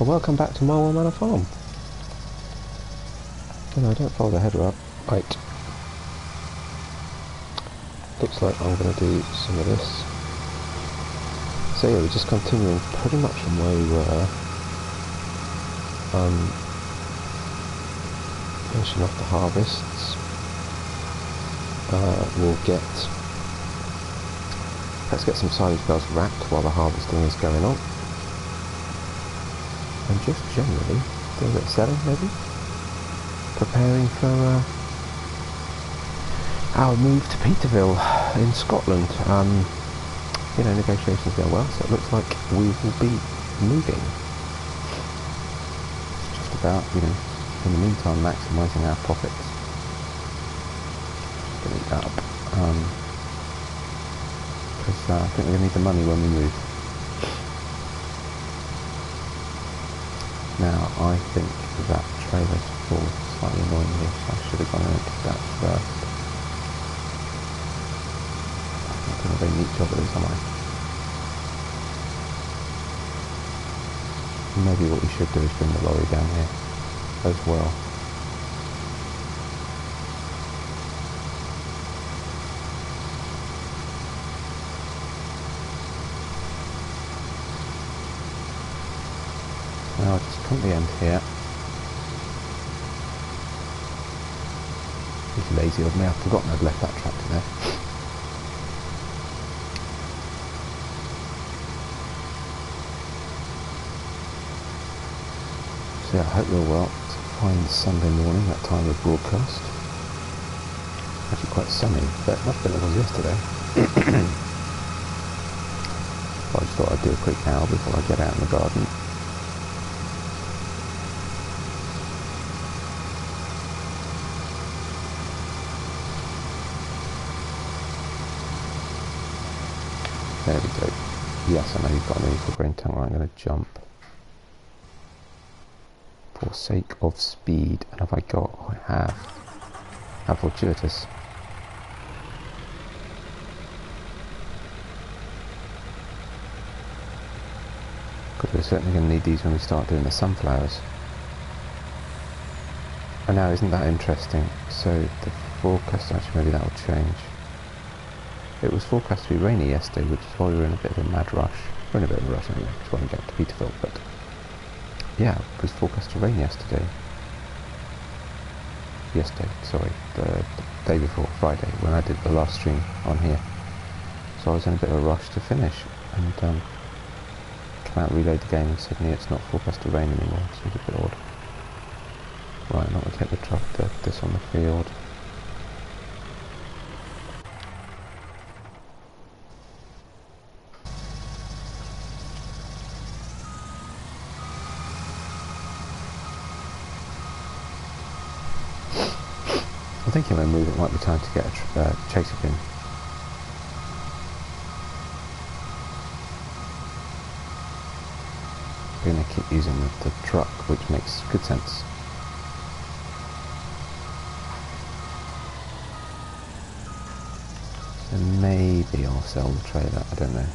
Well, welcome back to Marwell Manor Farm. Oh, no, don't follow the header up. Right. Looks like I'm going to do some of this. So yeah, we're just continuing pretty much from where we were. Finishing off the harvests. Let's get some silage bales wrapped while the harvesting is going on. And just generally doing a bit of selling, maybe. Preparing for our move to Peterville in Scotland. You know, negotiations go well, so it looks like we will be moving. It's just about, you know, in the meantime, maximising our profits. Delete that up. Because I think we're going to need the money when we move. Now, I think that trailer's full, slightly annoyingly, so I should have gone and did that first. I'm not doing a very neat job of this, am I? Maybe what we should do is bring the lorry down here as well. Now I'll just come to the end here. It's lazy of me, I've forgotten I'd left that tractor there. So yeah, I hope you're well. It's a fine Sunday morning, that time of broadcast. Actually quite sunny, but much better than it was yesterday. I just thought I'd do a quick hour before I get out in the garden. There we go. Yes, I know you've got an equal grain tank. Right, I'm going to jump. For sake of speed. And have I got? I have fortuitous. Because we're certainly going to need these when we start doing the sunflowers. And now, isn't that interesting? So the forecast, actually maybe that will change. It was forecast to be rainy yesterday, which is why we were in a bit of a mad rush. We're in a bit of a rush anyway, just want to get to Peterville, but yeah, it was forecast to rain yesterday. Sorry, the day before, Friday, when I did the last stream on here. So I was in a bit of a rush to finish, and came out, reload the game, and suddenly it's not forecast to rain anymore. It seems a bit odd. Right, I'm not going to take the truck, this on the field. I'm thinking when I move it might be time to get a chaser bin. We're going to keep using the truck, which makes good sense. So maybe I'll sell the trailer, I don't know.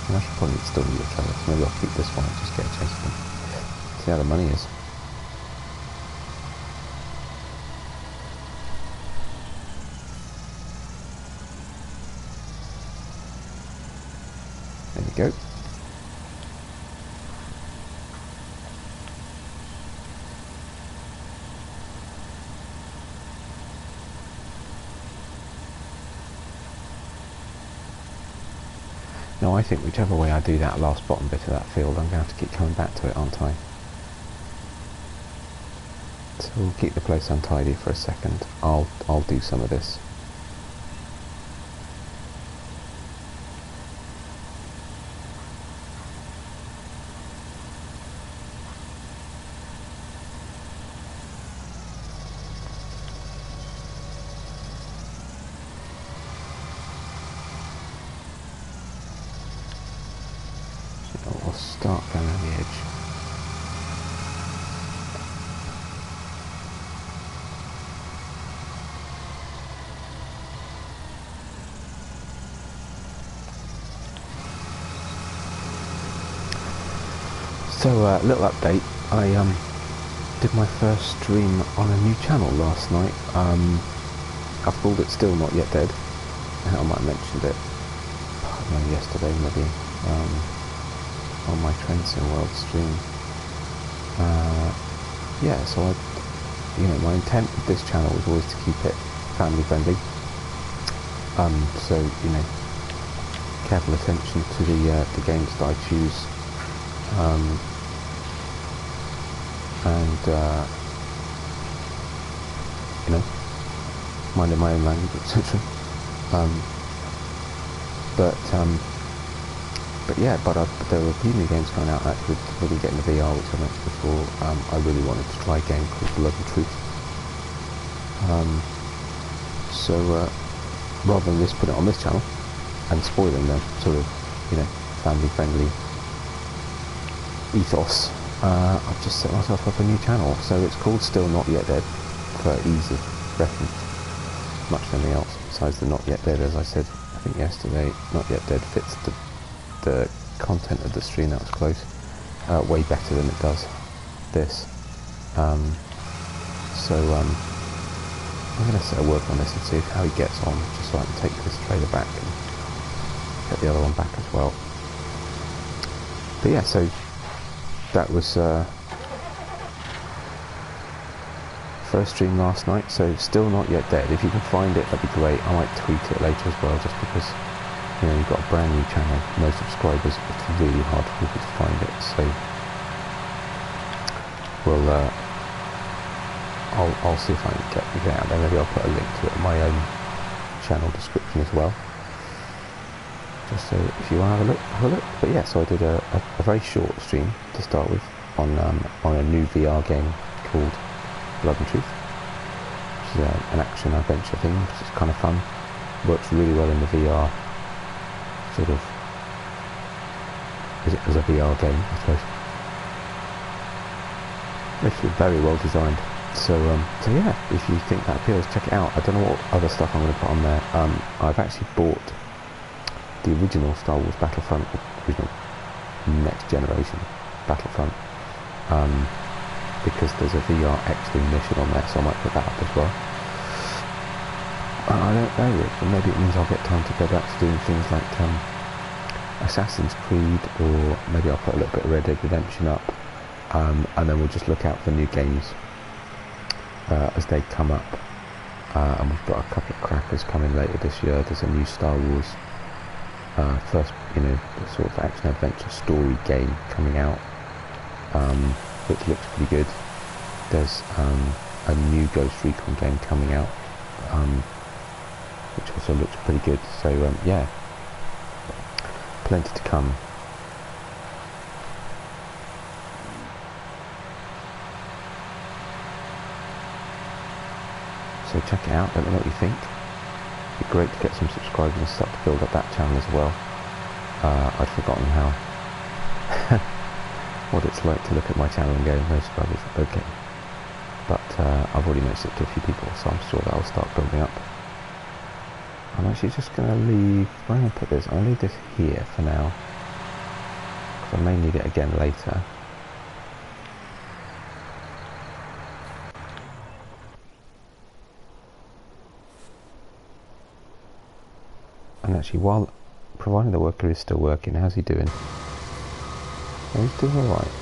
And I should probably still need a trailer, so maybe I'll keep this one and just get a chaser bin. See how the money is. There we go. Now I think whichever way I do that last bottom bit of that field, I'm going to have to keep coming back to it, aren't I? So we'll keep the place untidy for a second. I'll do some of this. We'll start going around the edge. So, little update. I did my first stream on a new channel last night. I've called it Still Not Yet Dead. I might have mentioned it, I don't know, yesterday maybe, on my Trends in World stream. Yeah, so my intent with this channel was always to keep it family friendly. So, careful attention to the games that I choose. Minding my own language, etc. But there were a few new games coming out actually really getting the VR, which I mentioned before. I really wanted to try a game called Blood and Truth. So rather than just put it on this channel and spoiling the sort of, family friendly ethos, I've just set myself up a new channel. So it's called Still Not Yet Dead for ease of reference. Much nothing else besides the Not Yet Dead, as I said, I think yesterday. Not Yet Dead fits the content of the stream, that was close, way better than it does this. So I'm going to work on this and see how he gets on, just so I can take this trailer back and get the other one back as well. But yeah, so that was first stream last night, so Still Not Yet Dead. If you can find it, that'd be great. I might tweet it later as well, just because you've got a brand new channel, no subscribers, it's really hard for people to find it. So I'll see if I can get it out there. Maybe I'll put a link to it in my own channel description as well, just so if you want to have a look. But yeah, so I did a very short stream to start with on a new VR game called Blood and Truth, which is an action adventure thing, which is kind of fun. Works really well in the VR, sort of as a VR game, I suppose. It's very well designed. So yeah, if you think that appeals, check it out. I don't know what other stuff I'm going to put on there. I've actually bought the original Star Wars Battlefront, original next generation Battlefront, because there's a VR extra mission on there, so I might put that up as well. I don't know, but maybe it means I'll get time to go back to doing things like Assassin's Creed, or maybe I'll put a little bit of Red Dead Redemption up, and then we'll just look out for new games as they come up. And we've got a couple of crackers coming later this year. There's a new Star Wars first, sort of action adventure story game coming out, which looks pretty good. There's a new Ghost Recon game coming out, which also looks pretty good. So yeah, plenty to come. So check it out, let me know what you think. It'd be great to get some subscribers and start to build up that channel as well. I'd forgotten how what it's like to look at my channel and go, no subscribers, okay. But I've already mentioned it to a few people, so I'm sure that'll start building up. I'm actually just going to leave, where am I going to put this? I'll leave this here for now, because I may need it again later. And actually, providing the worker is still working, how's he doing? Oh, he's doing alright.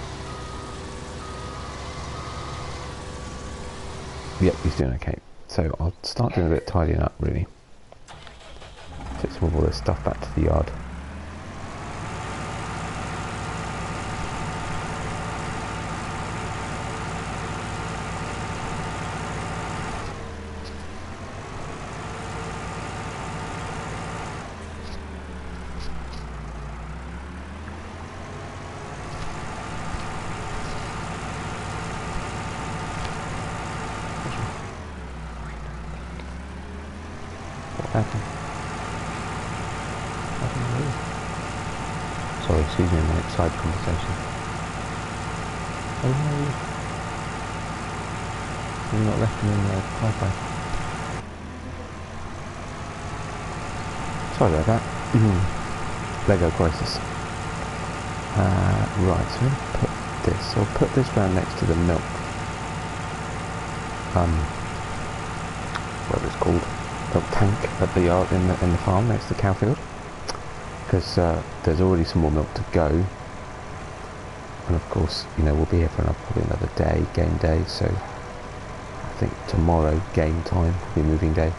Yep, he's doing okay. So I'll start doing a bit of tidying up, really. Get some of all this stuff back to the yard. Sorry, excuse me a minute, side conversation. Oh no! You're not left me in there, hi-fi. Sorry about that. Lego crisis. Right, so I'm going to put this. So I'll put this round next to the milk, whatever it's called, milk tank at the yard in the farm next to the cow field, because there's already some more milk to go, and of course, you know, we'll be here for probably another day, game day. So I think tomorrow game time will be moving day.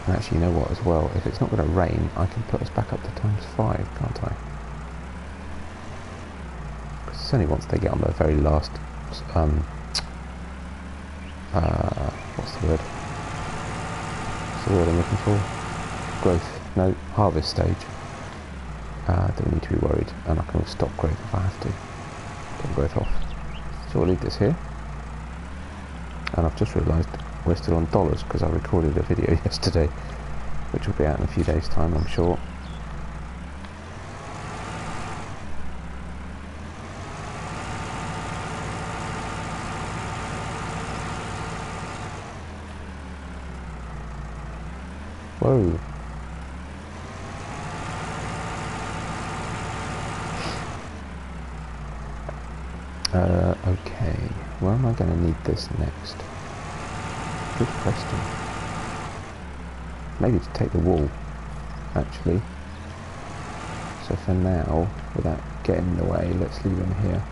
And actually, you know what, as well, if it's not going to rain, I can put us back up to ×5, can't I? Because it's only once they get on the very last, what's the word? What's the word I'm looking for? Growth, no, harvest stage. That we need to be worried, and I can stop growth if I have to. Get growth off. So I'll leave this here. And I've just realised we're still on dollars because I recorded a video yesterday, which will be out in a few days' time, I'm sure. Whoa. Okay, where am I going to need this next? Good question. Maybe to take the wool, actually. So for now, without getting in the way, let's leave them here.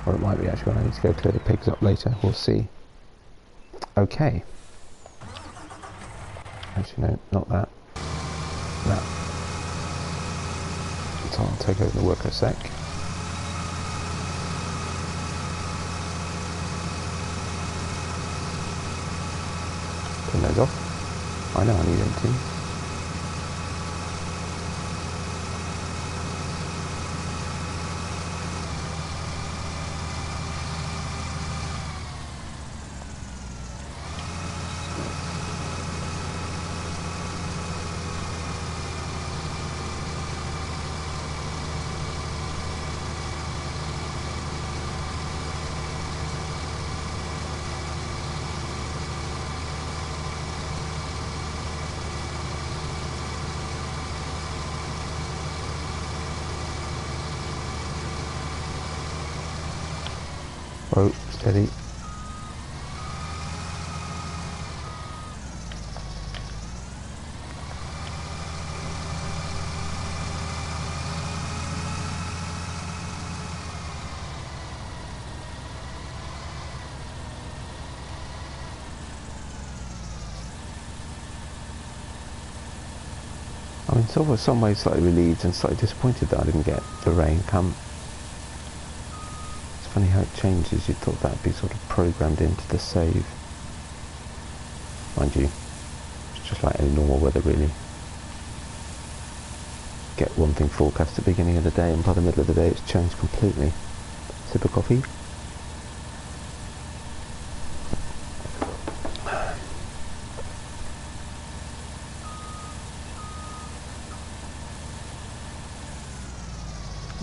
Or it might be actually when I need to go clear the pigs up later, we'll see. Okay. Actually no, not that. That. So I'll take over the worker a sec. Turn those off. I know I need them too. Oh, steady. I mean, so was some ways slightly relieved and slightly disappointed that I didn't get the rain come. Funny how it changes. You'd thought that would be sort of programmed into the save. Mind you, it's just like any normal weather really. Get one thing forecast at the beginning of the day and by the middle of the day it's changed completely. Sip of coffee.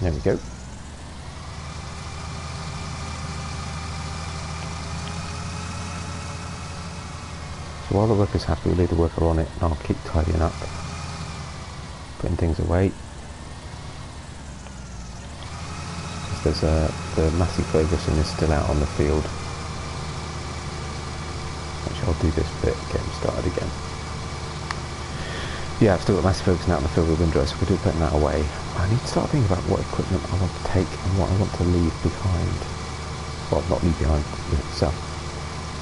There we go. So while the worker's happy, we'll leave the worker on it and I'll keep tidying up, putting things away. There's the massive Ferguson is still out on the field. Actually, I'll do this bit, get him started again. Yeah, I've still got massive Ferguson out on the field with windrow, so we'll do putting that away. I need to start thinking about what equipment I want to take and what I want to leave behind. Well, not leave behind with itself.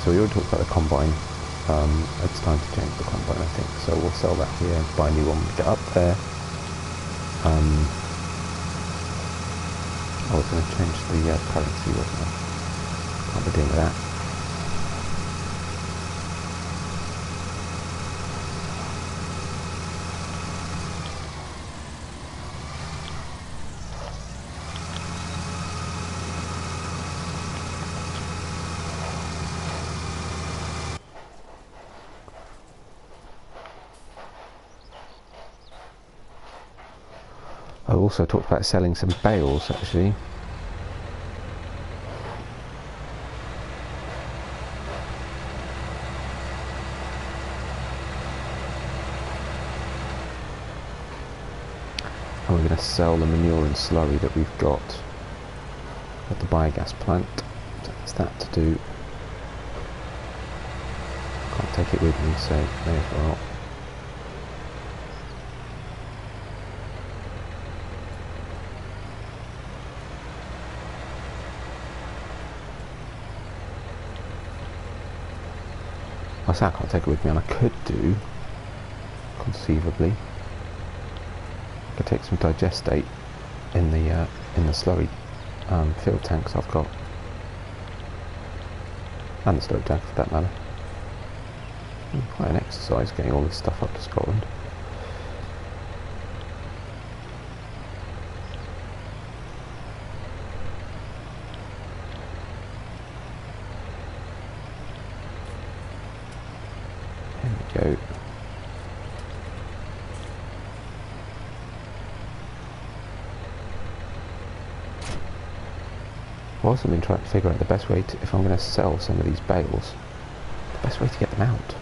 So we already talked about the combine. It's time to change the combine, I think. So we'll sell that here, buy a new one, get up there. I was going to change the currency, wasn't I? Can't be doing with that. I also talked about selling some bales, actually. And we're going to sell the manure and slurry that we've got. at the biogas plant. So there's that to do. Can't take it with me, so may as well. I say I can't take it with me, and I could do, conceivably, I could take some digestate in the slurry field tanks I've got, and the slurry tank for that matter. Quite an exercise getting all this stuff up to Scotland. There we go. I've also been trying to figure out the best way to, if I'm going to sell some of these bales, the best way to get them out.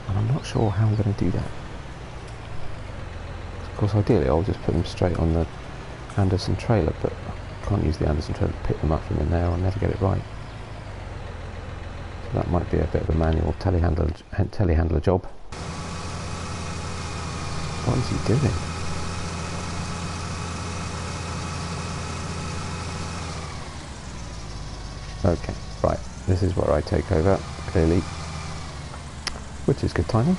And I'm not sure how I'm going to do that. Of course, ideally I'll just put them straight on the Anderson trailer, but I can't use the Anderson trailer to pick them up from in there. I'll never get it right. So that might be a bit of a manual telehandler job. What is he doing? Okay, right. This is where I take over, clearly. Which is good timing.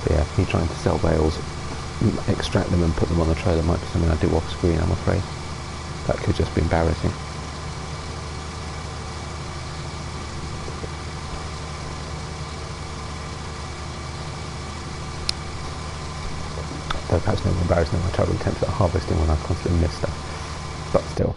But yeah, me trying to sell bales, extract them and put them on the trailer might be something I do off screen, I'm afraid. That could just be embarrassing. Though perhaps no more embarrassing than my terrible attempts at harvesting when I constantly miss stuff. But still.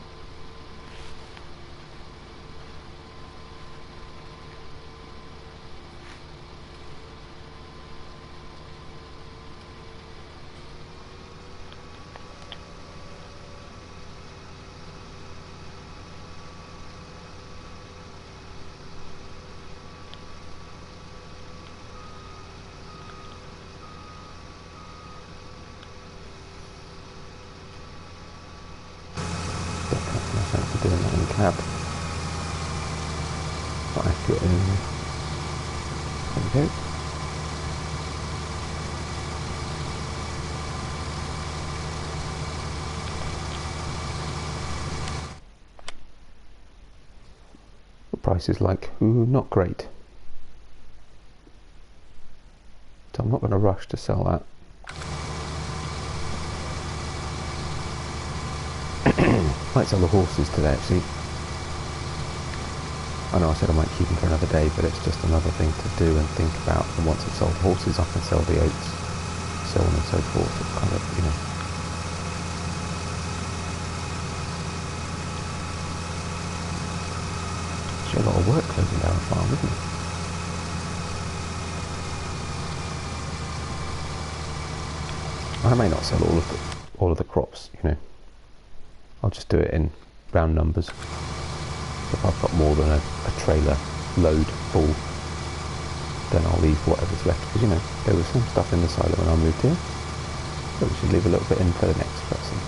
Doing that in cab. Quite accurate anyway. There we go. The price is like, ooh, not great. So I'm not going to rush to sell that. Might sell the horses today actually. I know I said I might keep them for another day, but it's just another thing to do and think about. And once I've sold the horses, I can sell the oats, so on and so forth. It's kind of, you know. Actually a lot of work closing down a farm, isn't it? I may not sell all of the crops, you know. I'll just do it in round numbers. If I've got more than a trailer load full, then I'll leave whatever's left. Because, you know, there was some stuff in the silo when I moved here, but we should leave a little bit in for the next person.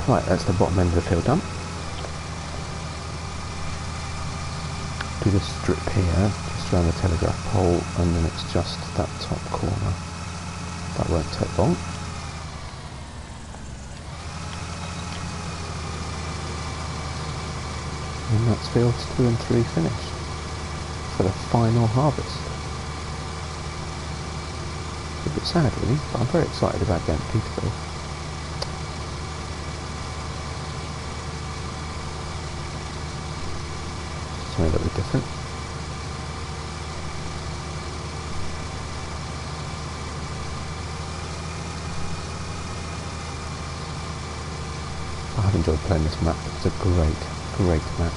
Right, that's the bottom end of the field done. Do this strip here, just around the telegraph pole, and then it's just that top corner. That won't take long. And that's fields 2 and 3 finished for the final harvest. It's a bit sad really, but I'm very excited about getting to Peterville. Something a little bit different. I have enjoyed playing this map. It's a great map.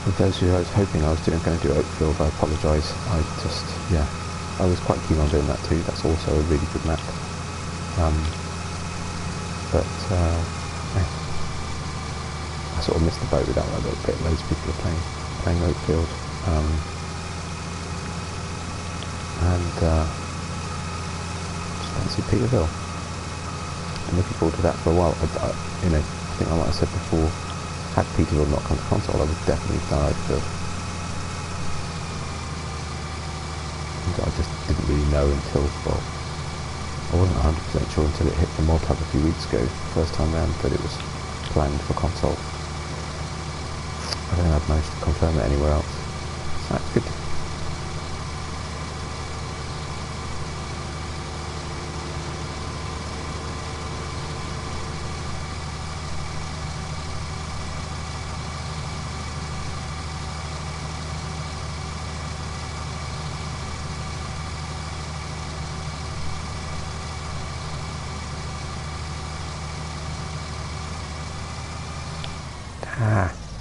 For those who I was hoping I was going to do Oakfield, I apologise. I was quite keen on doing that too. That's also a really good map. I sort of missed the boat with that one a little bit. Loads of people are playing Oakfield. Just fancy Peterville. I'm looking forward to that for a while. I think like I said before, had Peterville not come to console, I would definitely have done Oakfield. I just didn't really know until, well, I wasn't 100% sure until it hit the mod hub a few weeks ago, first time round, that it was planned for console. I don't think I've managed to confirm it anywhere else. So that's good.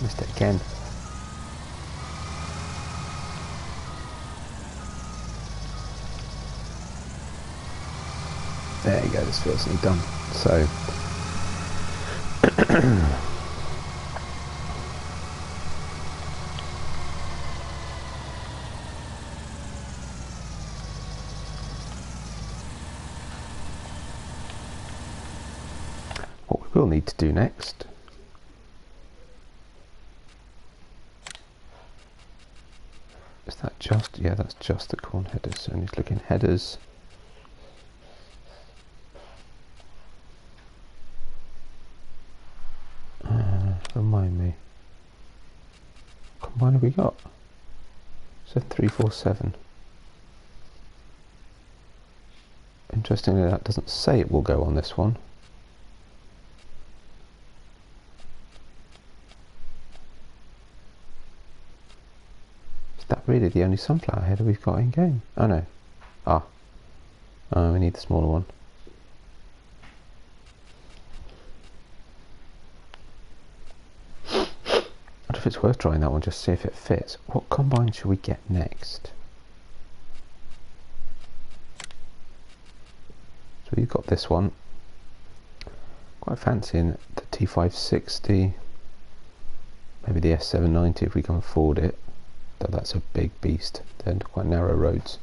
Missed it again. There you go, this field's nearly done. So what we will need to do next is that just, yeah, that's just the corn headers. So I need to look in headers. Remind me. What combine have we got? So 347. Interestingly, that doesn't say it will go on this one. Is that really the only sunflower header we've got in game? Oh no. We need the smaller one. I wonder if it's worth trying that one, just see if it fits. What combine should we get next? So we've got this one. Quite fancying the T560. Maybe the S790 if we can afford it. Though that's a big beast. They're quite narrow roads.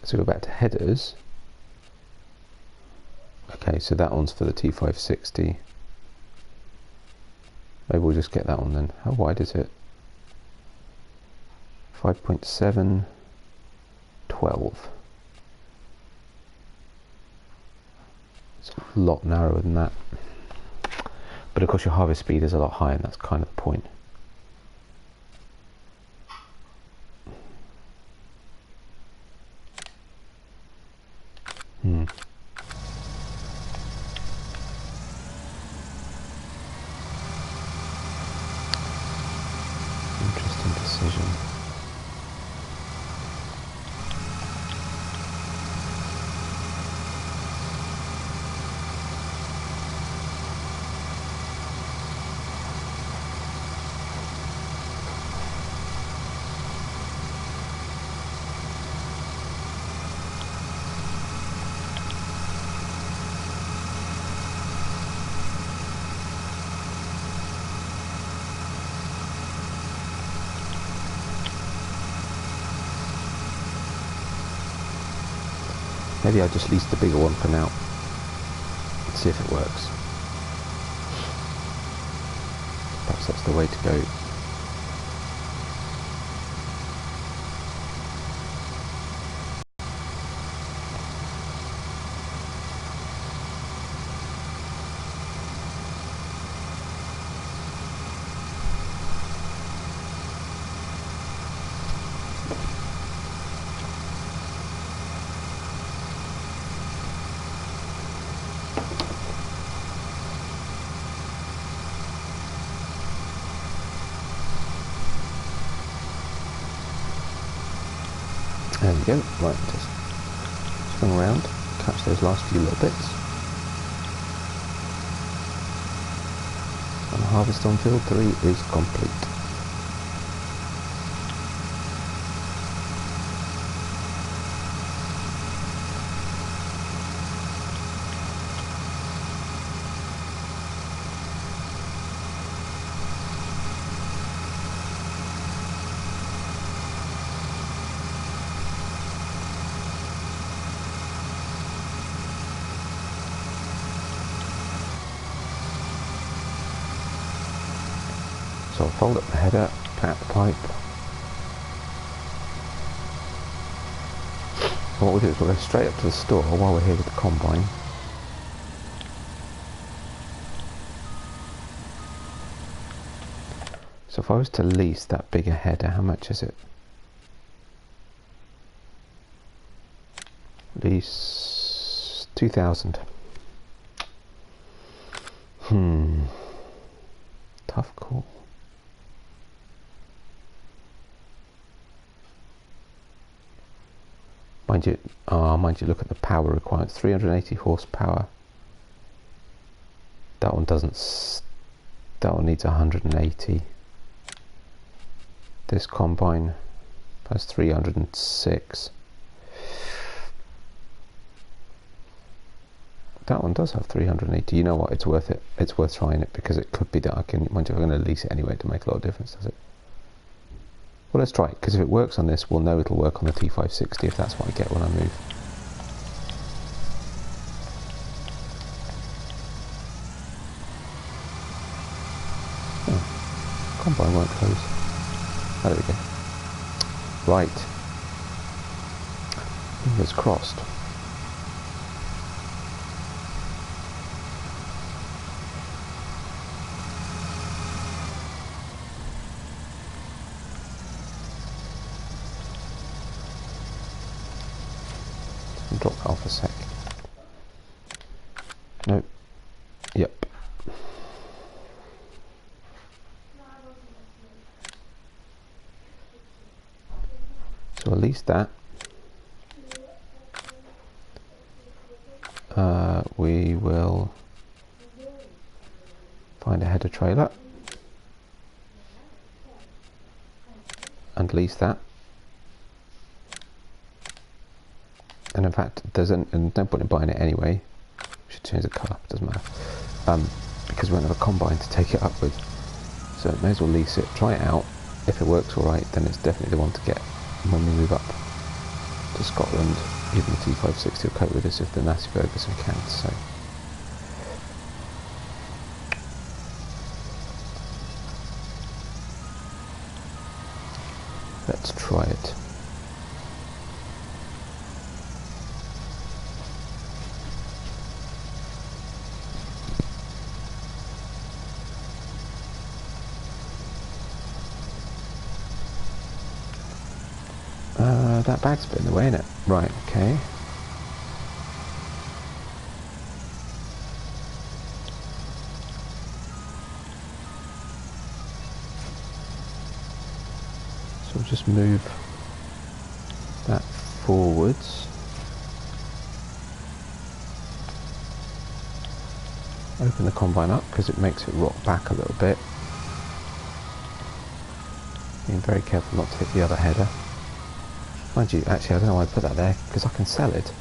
So go back to headers. Okay, so that one's for the T560. Maybe we'll just get that one then. How wide is it? 5.7, 12. It's a lot narrower than that. But of course your harvest speed is a lot higher, and that's kind of the point. Interesting decision. Maybe I'll just lease the bigger one for now. Let's see if it works. Perhaps that's the way to go. There we go. Right, just swing around, catch those last few little bits. And harvest on field 3 is complete. So I'll fold up the header, pack the pipe. And what we'll do is we'll go straight up to the store while we're here with the combine. So if I was to lease that bigger header, how much is it? Lease 2,000. Tough call. Mind you, look at the power requirements. 380 horsepower. That one doesn't. That one needs 180. This combine has 306. That one does have 380. You know what? It's worth it. It's worth trying it because it could be that I can. Mind you, I'm going to lease it anyway to make a lot of difference, does it? Well, let's try it, because if it works on this, we'll know it'll work on the T560 if that's what I get when I move. Oh, combine won't close. Oh, there we go. Right. Fingers crossed. Drop that off a sec. Nope. Yep. So at least that. We will find a header trailer and lease that. And in fact, there's no point in buying it anyway. We should change the colour, doesn't matter. Because we won't have a combine to take it up with. So may as well lease it, try it out. If it works alright, then it's definitely the one to get when we move up to Scotland. Even the T560 will cope with this if the nasty burgers and cans. So let's try it. That bag's a bit in the way, isn't it? Right, okay. So we'll just move that forwards. Open the combine up because it makes it rock back a little bit. Being very careful not to hit the other header. Mind you, actually I don't know why I put that there, because I can sell it.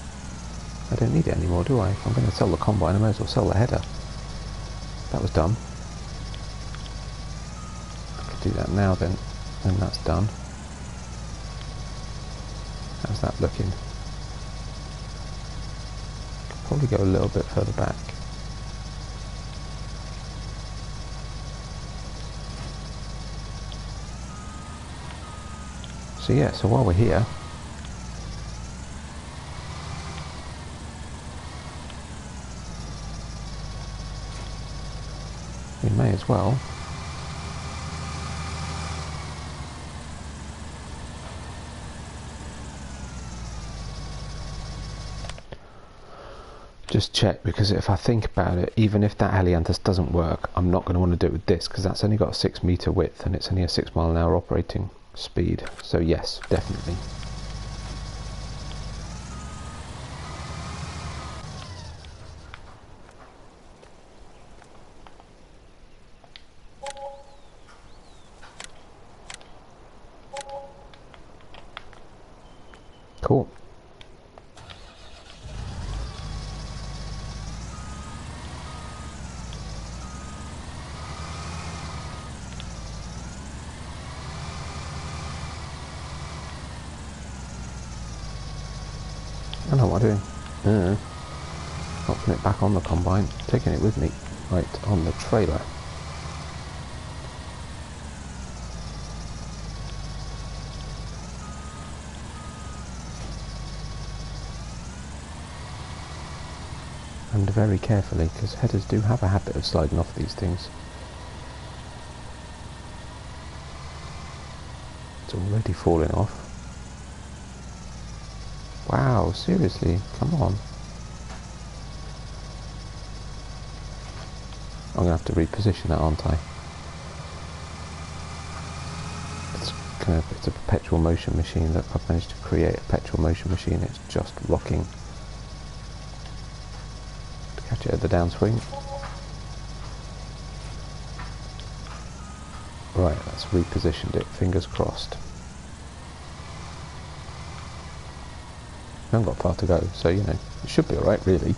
I don't need it anymore, do I? If I'm going to sell the combine, I may as well sell the header. That was dumb. I could do that now then, and that's done. How's that looking? probably go a little bit further back. So yeah, so while we're here, we may as well just check, because if I think about it, even if that Helianthus doesn't work, I'm not going to want to do it with this, because that's only got a 6 metre width and it's only a 6 mile an hour operating speed. So yes, definitely. Cool. I know what I'm doing. Not putting it back on the combine, taking it with me, right on the trailer. And very carefully, because headers do have a habit of sliding off these things. It's already falling off. Wow, seriously, come on. I'm going to have to reposition that, aren't I? It's a perpetual motion machine. Look, I've managed to create a perpetual motion machine. It's just rocking. To catch it at the downswing. Right, that's repositioned it. Fingers crossed. I haven't got far to go, so you know, it should be alright, really.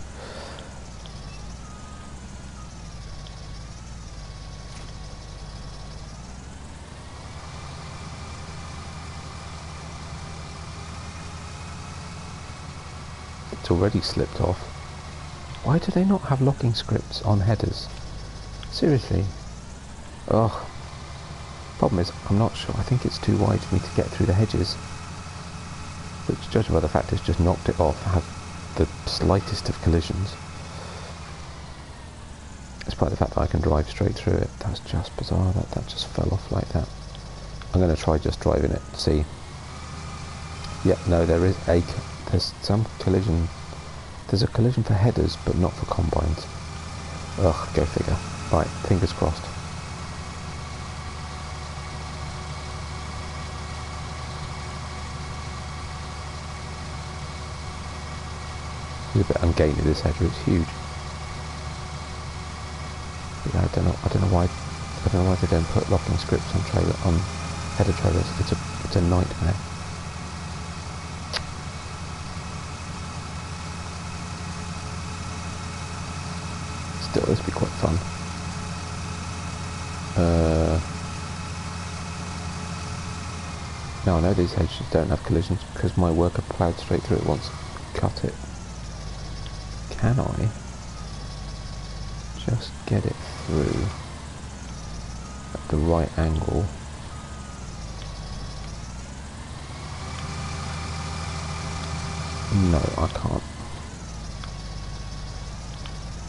It's already slipped off. Why do they not have locking scripts on headers? Seriously. Ugh. Problem is, I'm not sure. I think it's too wide for me to get through the hedges. Which, judging by the fact it's just knocked it off, have the slightest of collisions. Despite the fact that I can drive straight through it. That's just bizarre that that just fell off like that. I'm going to try just driving it, see. Yep, no, there's some collision. There's a collision for headers, but not for combines. Ugh, go figure. Right, fingers crossed. It's a bit ungainly, this header, it's huge. But yeah, I don't know why they don't put locking scripts on header trailers. It's a nightmare. Still, this would be quite fun. Now I know these hedges don't have collisions because my worker ploughed straight through it once. Cut it. Can I just get it through at the right angle? No, I can't.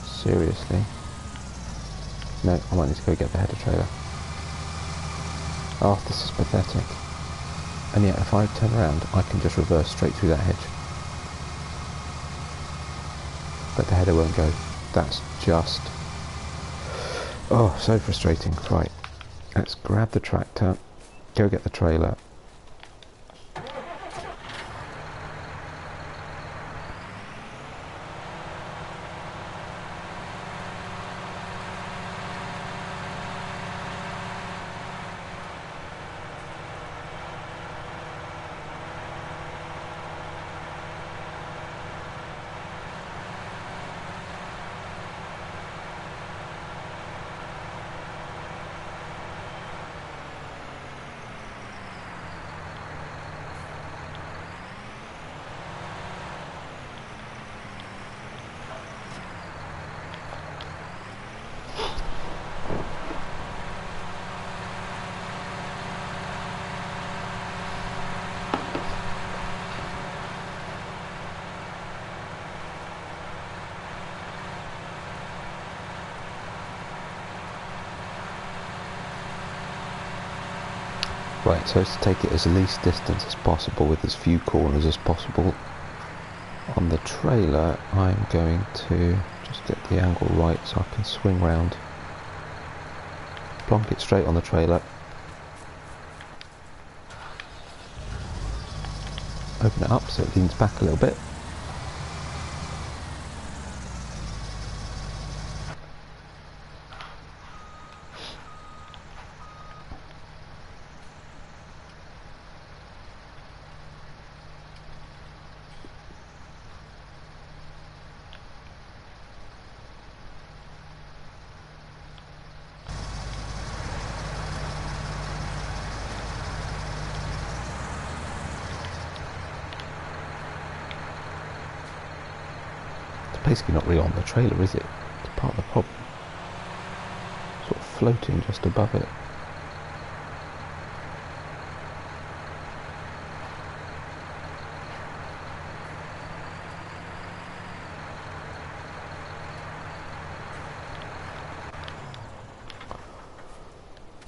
Seriously? No, I might need to go get the header trailer. Oh, this is pathetic. And yet, if I turn around, I can just reverse straight through that hedge. But the header won't go. That's just... oh, so frustrating. Right, let's grab the tractor, go get the trailer. Right, so to take it as least distance as possible with as few corners as possible on the trailer, I'm going to just get the angle right so I can swing round, plonk it straight on the trailer, open it up so it leans back a little bit. Basically not really on the trailer, is it? It's part of the problem. Sort of floating just above it.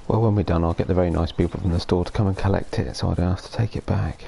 Well, when we're done, I'll get the very nice people from the store to come and collect it, so I don't have to take it back.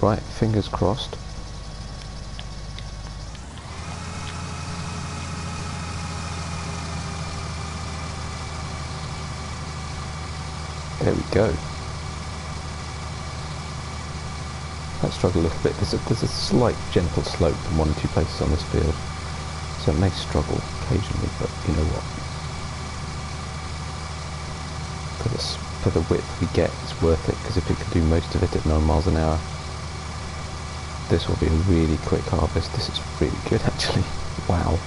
Right, fingers crossed. There we go. That struggled a little bit. There's a slight gentle slope in one or two places on this field, so it may struggle occasionally, but you know what? For the width we get, it's worth it, because if it can do most of it at 9 miles an hour, this will be a really quick harvest. This is really good, actually. Wow.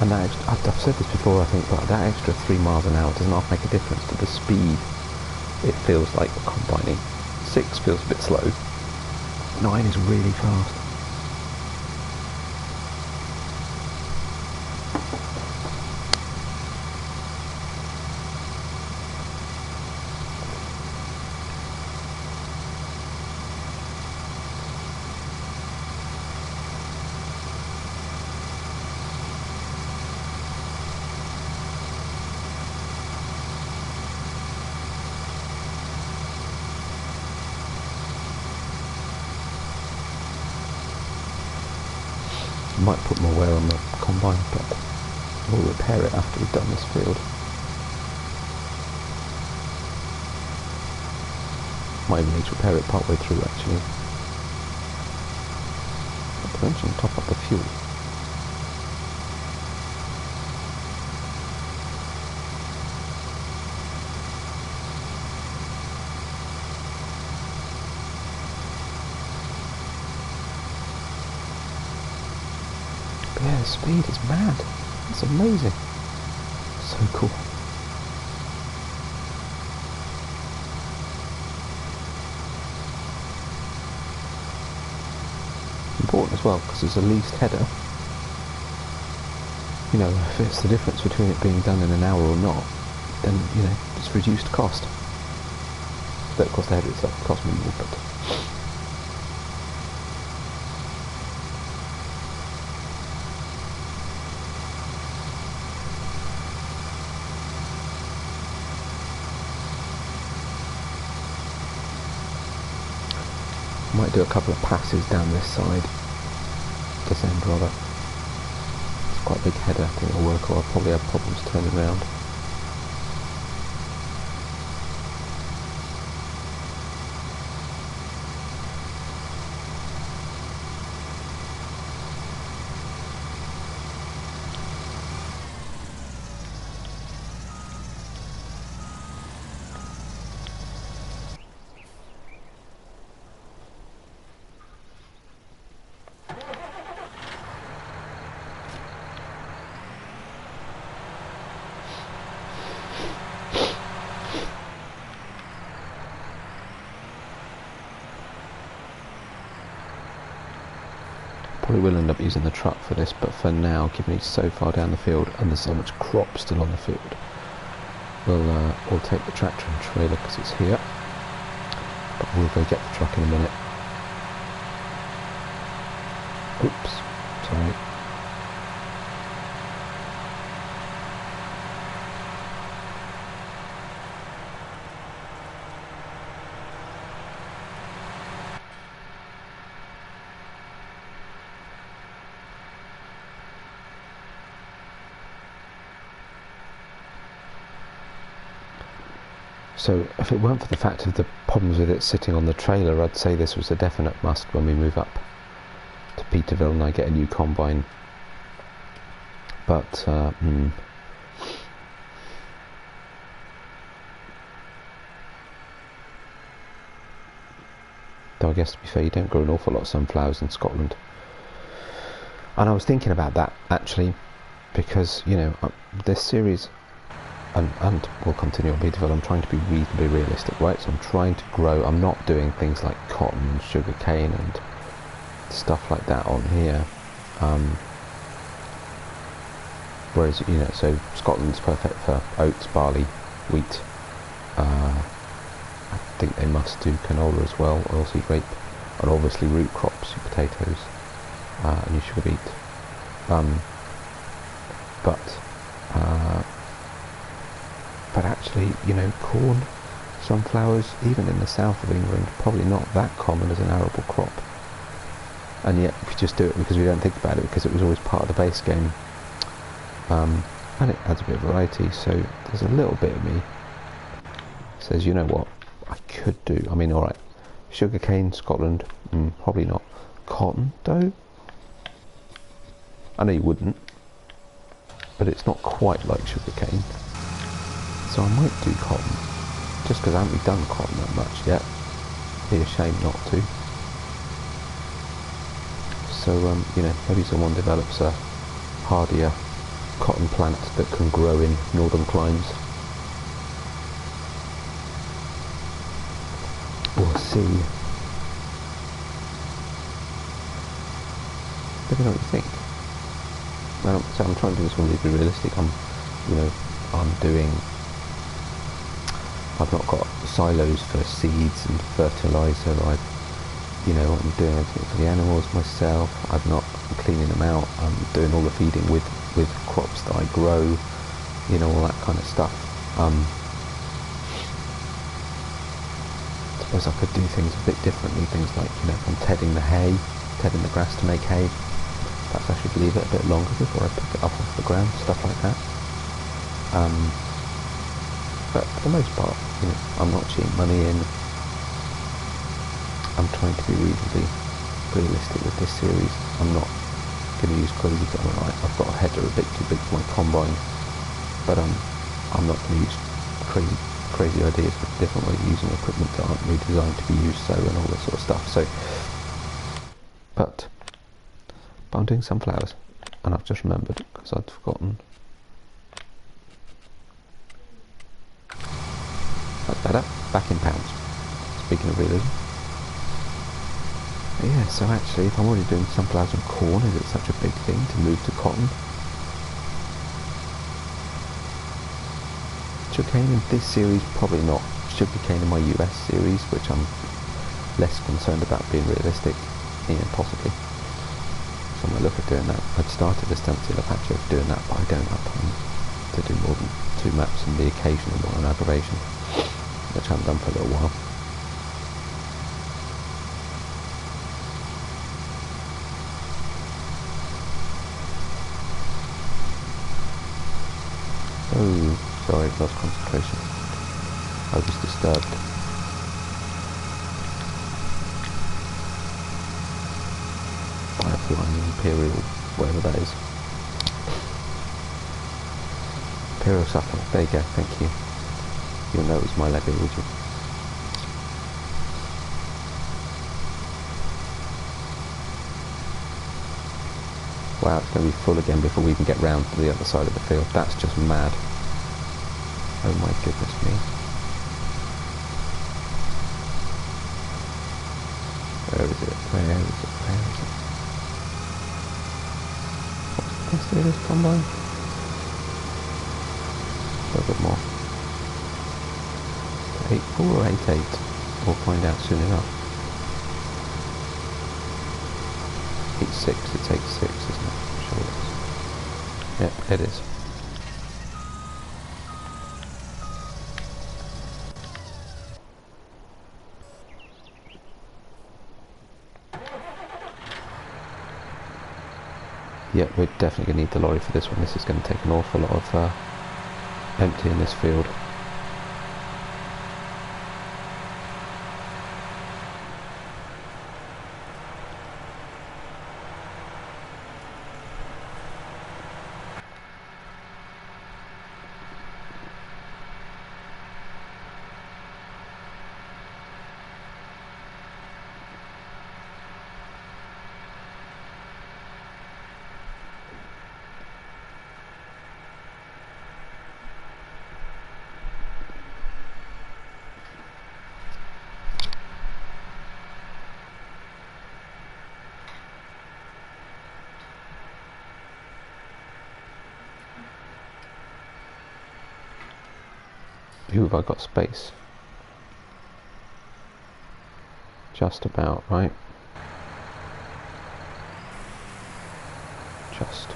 And that extra, I've said this before, I think, but that extra 3 miles an hour does not make a difference to the speed. It feels like we're combining. 6 feels a bit slow. 9 is really fast. Might put more wear on the combine, but we'll repair it after we've done this field. Might even need to repair it part way through, actually. Not to mention top up the fuel. Yeah, the speed is mad. It's amazing. So cool. Important as well, because it's a leased header. You know, if it's the difference between it being done in an hour or not, then, you know, it's reduced cost. But of course the header itself costs me more, but... Might do a couple of passes down this side, this end rather. It's quite a big header, I think it'll work, or I'll probably have problems turning around. Probably will end up using the truck for this, but for now, given he's so far down the field and there's so much crop still on the field, we'll take the tractor and trailer because it's here. But we'll go get the truck in a minute. Oops, sorry. So if it weren't for the fact of the problems with it sitting on the trailer, I'd say this was a definite must when we move up to Peterville and I get a new combine. But though I guess to be fair, you don't grow an awful lot of sunflowers in Scotland. And I was thinking about that actually, because you know this series. And we'll continue on Peterville. I'm trying to be reasonably realistic, right? So I'm trying to grow. I'm not doing things like cotton and sugar cane and stuff like that on here. Whereas, you know, so Scotland's perfect for oats, barley, wheat. I think they must do canola as well, oilseed rape, and obviously root crops, your potatoes, and your sugar beet. But actually, you know, corn, sunflowers, even in the south of England, probably not that common as an arable crop. And yet we just do it because we don't think about it, because it was always part of the base game. And it adds a bit of variety, so there's a little bit of me says, you know what, I could do. I mean, alright, sugarcane, Scotland, probably not. Cotton, though? I know you wouldn't, but it's not quite like sugarcane. So I might do cotton, just because I haven't really done cotton that much yet. Be a shame not to. So, you know, maybe someone develops a hardier cotton plant that can grow in northern climes. We'll see. Let me know what you think. So I'm trying to do this one really realistic. I've not got silos for seeds and fertiliser. I'm doing everything for the animals myself. I'm cleaning them out. I'm doing all the feeding with crops that I grow. You know, all that kind of stuff. I suppose I could do things a bit differently. Things like, you know, if I'm tedding the grass to make hay, perhaps I should leave it a bit longer before I pick it up off the ground. Stuff like that. But for the most part, you know, I'm not cheating money in. I'm trying to be reasonably realistic with this series. I'm not going to use crazy. I've got a header a bit too big for my combine, but I'm not going to use crazy ideas with different ways of using equipment that aren't really designed to be used so, and all that sort of stuff. So, but I'm doing sunflowers, and I've just remembered because I'd forgotten. That's better. Back in pounds. Speaking of realism. But yeah, so actually, if I'm already doing sunflowers and corn, is it such a big thing to move to cotton? Sugarcane in this series, probably not. Sugarcane in my US series, which I'm less concerned about being realistic. Yeah, possibly. So I might look at doing that. I'd started a stencil patch of doing that, but I don't have time to do more than 2 maps and the occasional one on aggravation, which I haven't done for a little while. Oh, sorry, lost concentration. I was disturbed. By a flying Imperial, whatever that is. Imperial Suffolk, there you go, thank you. You'll know it was my Lego, would you? Wow, it's going to be full again before we even get round to the other side of the field. That's just mad. Oh my goodness me. Where is it? Where is it? Where is it? capacity of this combine? A little bit more. 8.4 or 8.8? We'll find out soon enough. 8.6, it's 8.6, isn't it? I'm sure it is. Yep, it is. Yep, we're definitely going to need the lorry for this one. This is going to take an awful lot of emptying this field. Who have I got space? Just about, right? Just.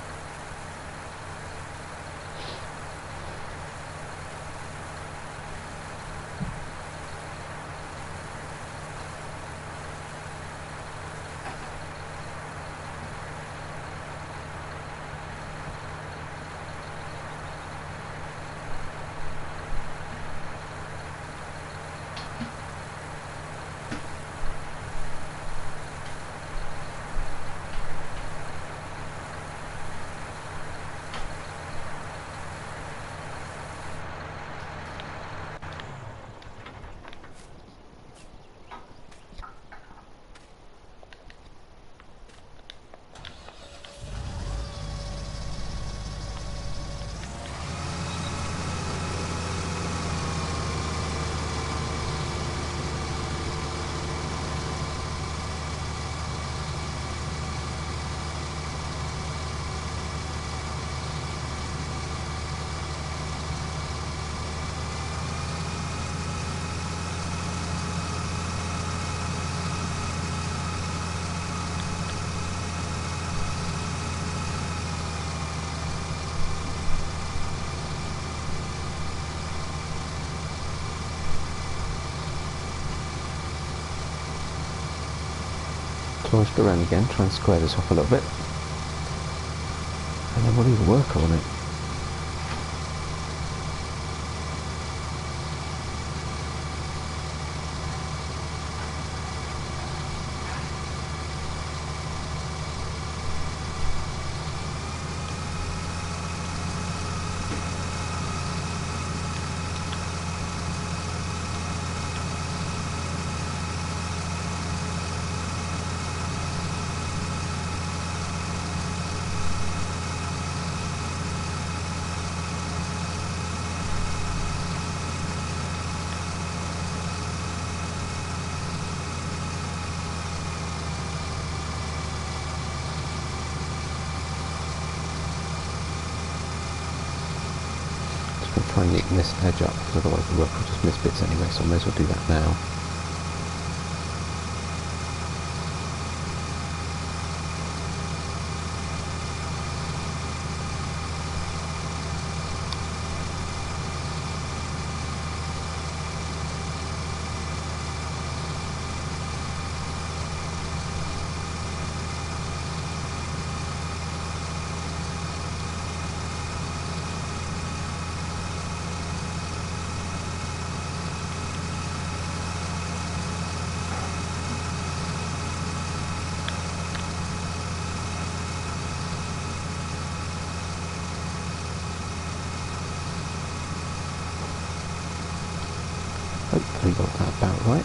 So I'll just go around again, try and square this off a little bit, and then we'll either work on it. Try and neaten this edge up, because otherwise the work will just miss bits anyway, so I may as well do that now. Hopefully got that about right.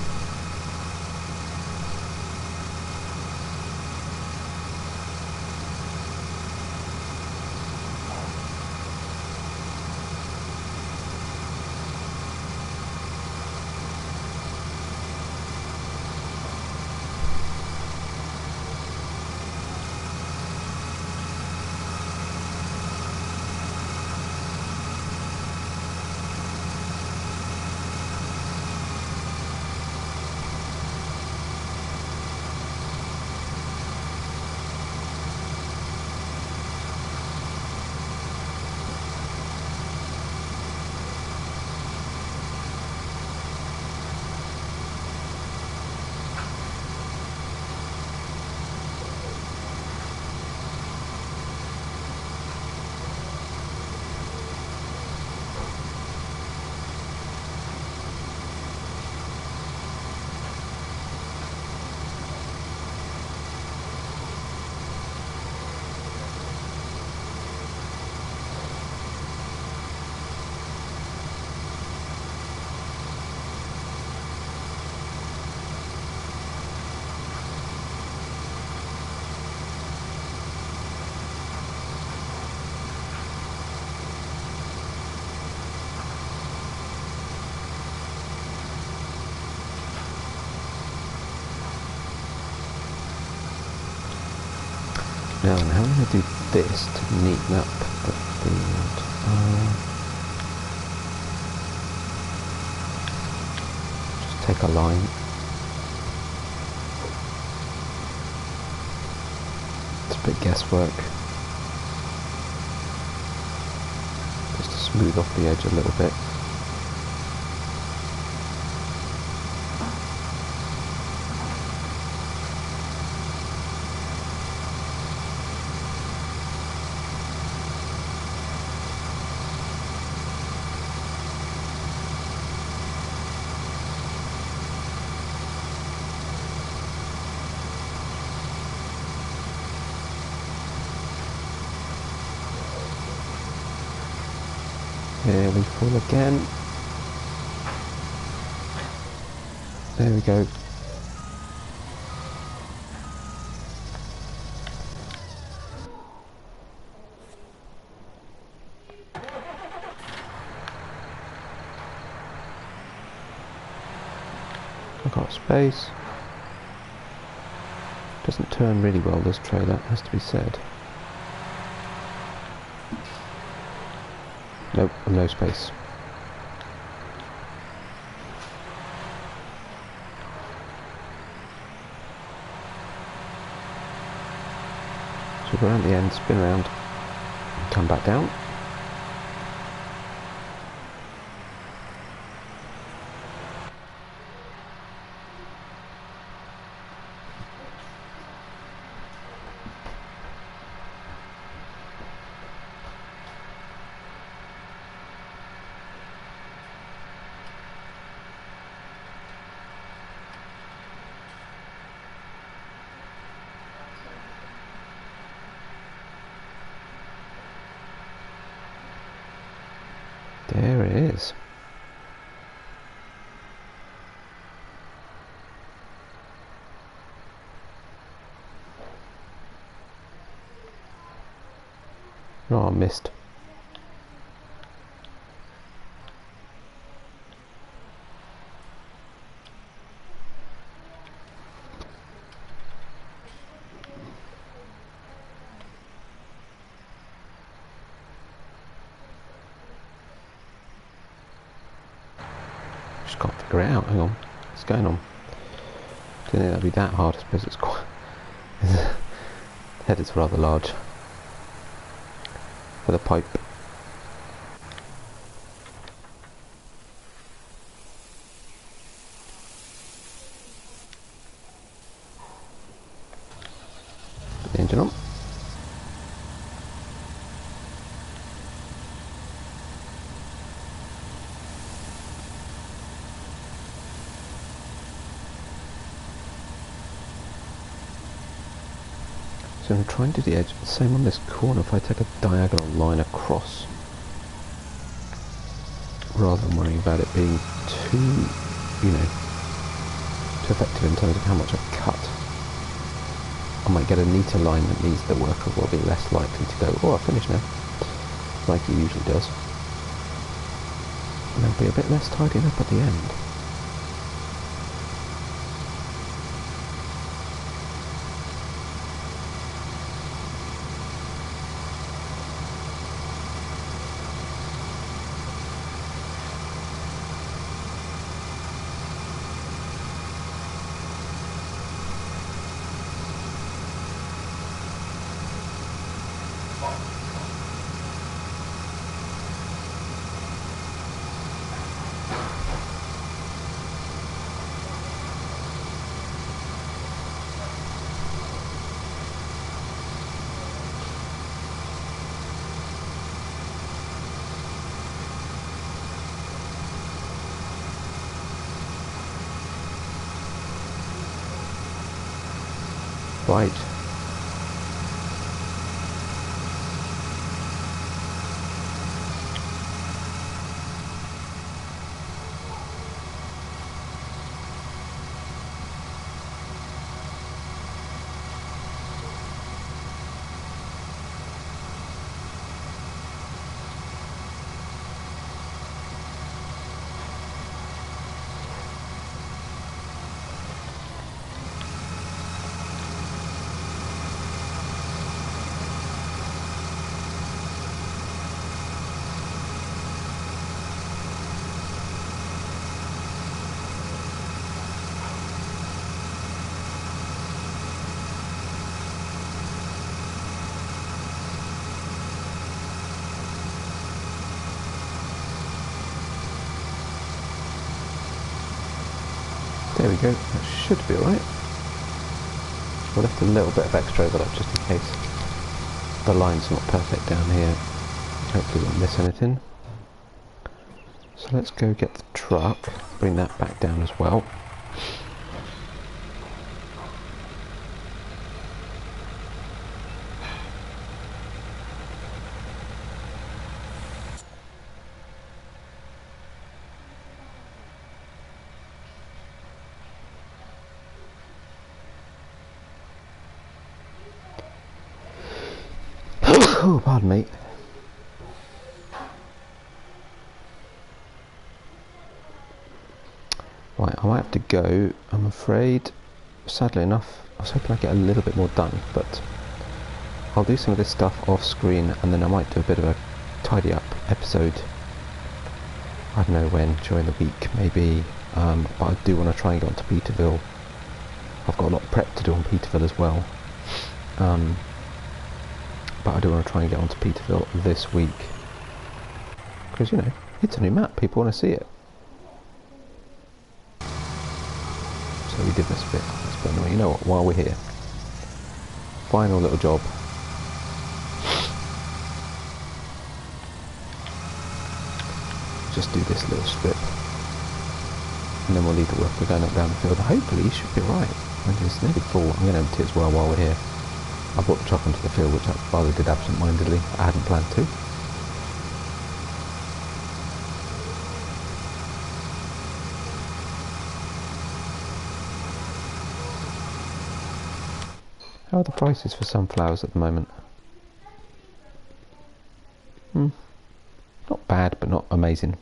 Now, how am I going to do this to neaten up the field? Just take a line. It's a bit guesswork. Just to smooth off the edge a little bit. Here we fall again. There we go. I've got space. Doesn't turn really well, this trailer, has to be said. Nope, no space. So go around the end, spin around, come back down. There it is. Oh, I missed. Just can't figure it out. Hang on, what's going on? Didn't think that'd be that hard. I suppose it's quite. The head is rather large for the pipe. Put the engine on. So I'm trying to do the edge, same on this corner. If I take a diagonal line across, rather than worrying about it being too, too effective in terms of how much I cut, I might get a neater line that means the worker will be less likely to go, oh, I've finished now, like he usually does. And there'll be a bit less tidying up at the end. Right. There we go, that should be alright. I left a little bit of extra overlap just in case the line's not perfect down here. Hopefully we won't miss anything. So let's go get the truck, bring that back down as well. Oh, pardon me. Right, I might have to go, I'm afraid. Sadly enough, I was hoping I'd get a little bit more done, but I'll do some of this stuff off screen and then I might do a bit of a tidy up episode. I don't know when, during the week maybe, but I do want to try and get onto Peterville. I've got a lot of prep to do on Peterville as well. But I do want to try and get onto Peterville this week. Because, you know, it's a new map, people want to see it. So we did miss a bit, that's but anyway, you know what, while we're here. Final little job. Just do this little strip. And then we'll leave the worker going up down the field. Hopefully it should be alright. It's nearly full, I'm going to empty it as well while we're here. I brought the truck onto the field, which I rather did absent-mindedly. I hadn't planned to. How are the prices for sunflowers at the moment? Not bad, but not amazing.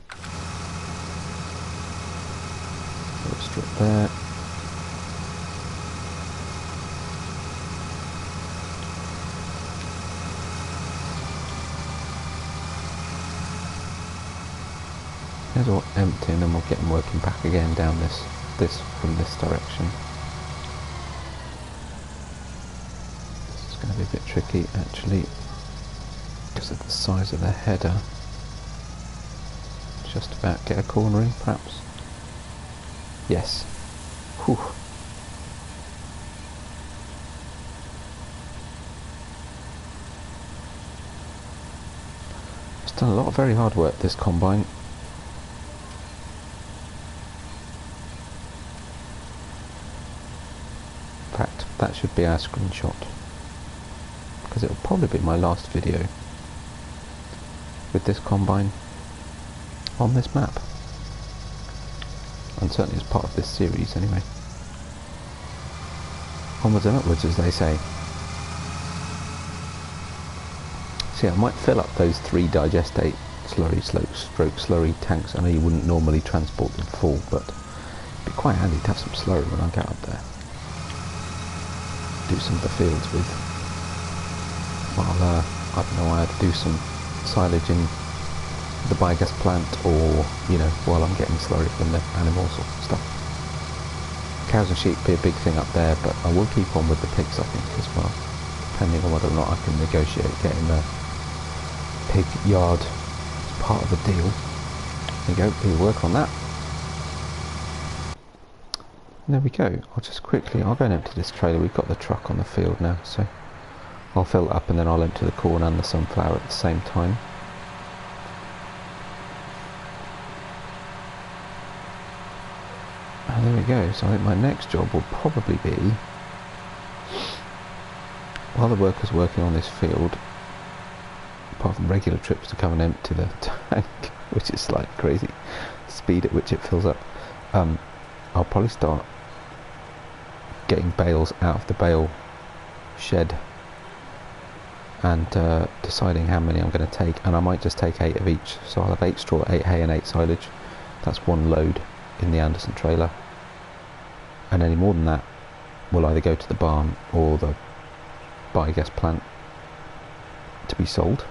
Little strip there. There's all empty, and then we'll get them working back again down this from this direction. This is going to be a bit tricky actually because of the size of the header. Just about get a cornering, perhaps. Yes. Whew. It's done a lot of very hard work, this combine. In fact, that should be our screenshot, because it will probably be my last video with this combine on this map, and certainly as part of this series anyway. Onwards and upwards, as they say. See, I might fill up those 3 digestate slurry tanks. I know you wouldn't normally transport them full, but it'd be quite handy to have some slurry when I get up there. Do some of the fields with, while I don't know, I had to do some silage in the biogas plant, or you know, while I'm getting slurry from the animals or stuff. Cows and sheep be a big thing up there, but I will keep on with the pigs, I think, as well, depending on whether or not I can negotiate getting the pig yard as part of the deal. There you go, we'll work on that. There we go. I'll go and empty this trailer. We've got the truck on the field now, so I'll fill it up and then I'll empty the corn and the sunflower at the same time. And there we go. So I think my next job will probably be, while the worker's working on this field, apart from regular trips to come and empty the tank, which is slightly crazy, the speed at which it fills up, I'll probably start getting bales out of the bale shed and deciding how many I'm going to take, and I might just take 8 of each, so I'll have 8 straw, 8 hay and 8 silage. That's 1 load in the Anderson trailer, and any more than that will either go to the barn or the biogas plant to be sold.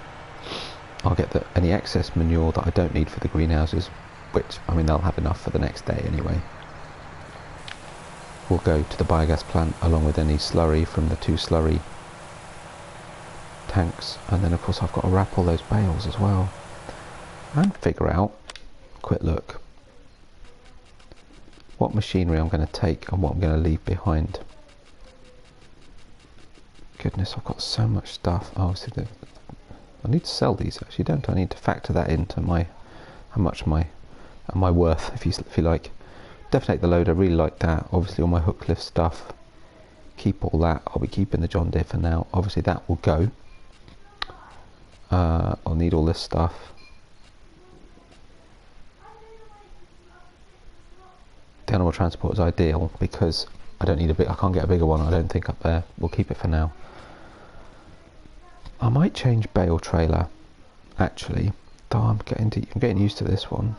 I'll get any excess manure that I don't need for the greenhouses, which, I mean, they'll have enough for the next day anyway, will go to the biogas plant, along with any slurry from the 2 slurry tanks. And then of course I've got to wrap all those bales as well and figure out, quick look, what machinery I'm going to take and what I'm going to leave behind. Goodness, I've got so much stuff. Oh, so I need to sell these actually, don't I? I need to factor that into my how much my worth, if you like. Detonate the loader, really like that. Obviously all my hook lift stuff, keep all that. I'll be keeping the John Deere for now. Obviously that will go. I'll need all this stuff. The animal transport is ideal because I don't need I can't get a bigger one, I don't think, up there. We'll keep it for now. I might change Bale trailer, actually, though I'm getting used to this one,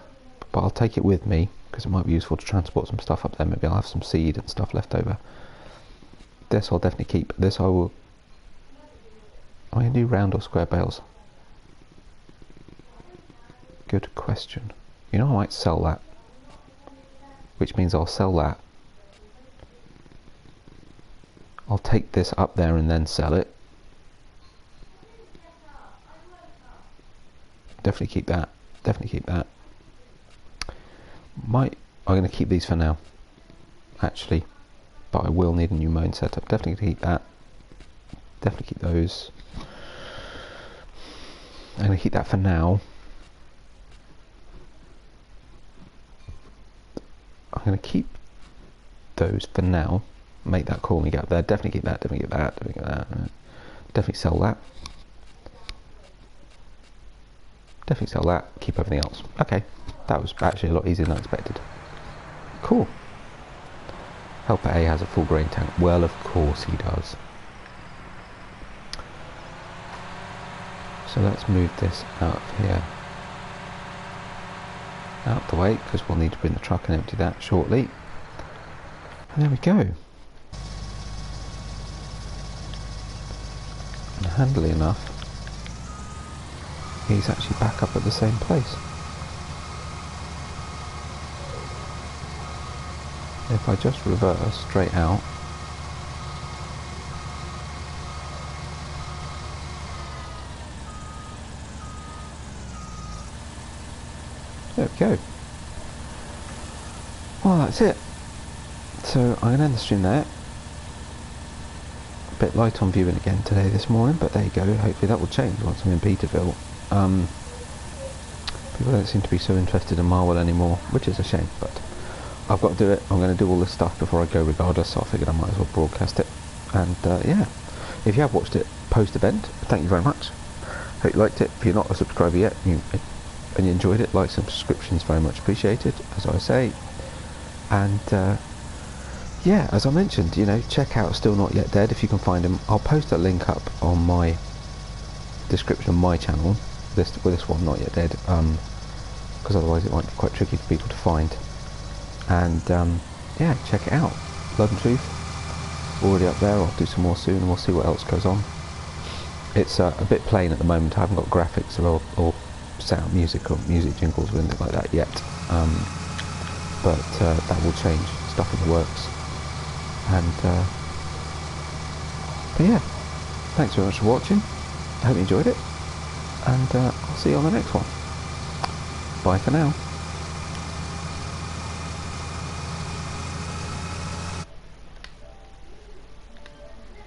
but I'll take it with me because it might be useful to transport some stuff up there. Maybe I'll have some seed and stuff left over. This I'll definitely keep. This I will. Am I going to do round or square bales? Good question. You know, I might sell that, which means I'll sell that. I'll take this up there and then sell it. Definitely keep that. Definitely keep that. I'm going to keep these for now, actually, but I will need a new mowing setup. Definitely keep that. Definitely keep those. I'm going to keep that for now. I'm going to keep those for now. Make that call when we get up there. Definitely keep that. Definitely keep that. Definitely keep that. Definitely sell that. Definitely sell that. Keep everything else. Okay, that was actually a lot easier than I expected. Cool. Helper A has a full grain tank. Well, of course he does. So let's move this out of here. Out the way, because we'll need to bring the truck and empty that shortly. And there we go. And handily enough, he's actually back up at the same place. If I just reverse straight out, there we go. Well, that's it. So I'm going to end the stream there. A bit light on viewing again today this morning, but there you go. Hopefully that will change once I'm in Peterville. People don't seem to be so interested in Marwell anymore, which is a shame, but I've got to do it. I'm going to do all this stuff before I go regardless, so I figured I might as well broadcast it. And yeah, if you have watched it post-event, thank you very much. Hope you liked it. If you're not a subscriber yet and you enjoyed it, likes and subscriptions very much appreciated, as I say. And yeah, as I mentioned, you know, check out Still Not Yet Dead if you can find him. I'll post a link up on my description of my channel, this one, Not Yet Dead, because otherwise it might be quite tricky for people to find. And yeah, check it out. Blood and Truth, already up there. I'll do some more soon and we'll see what else goes on. It's a bit plain at the moment. I haven't got graphics or sound music or music jingles or anything like that yet, but that will change. Stuff in the works. And but yeah, thanks very much for watching. I hope you enjoyed it, and I'll see you on the next one. Bye for now.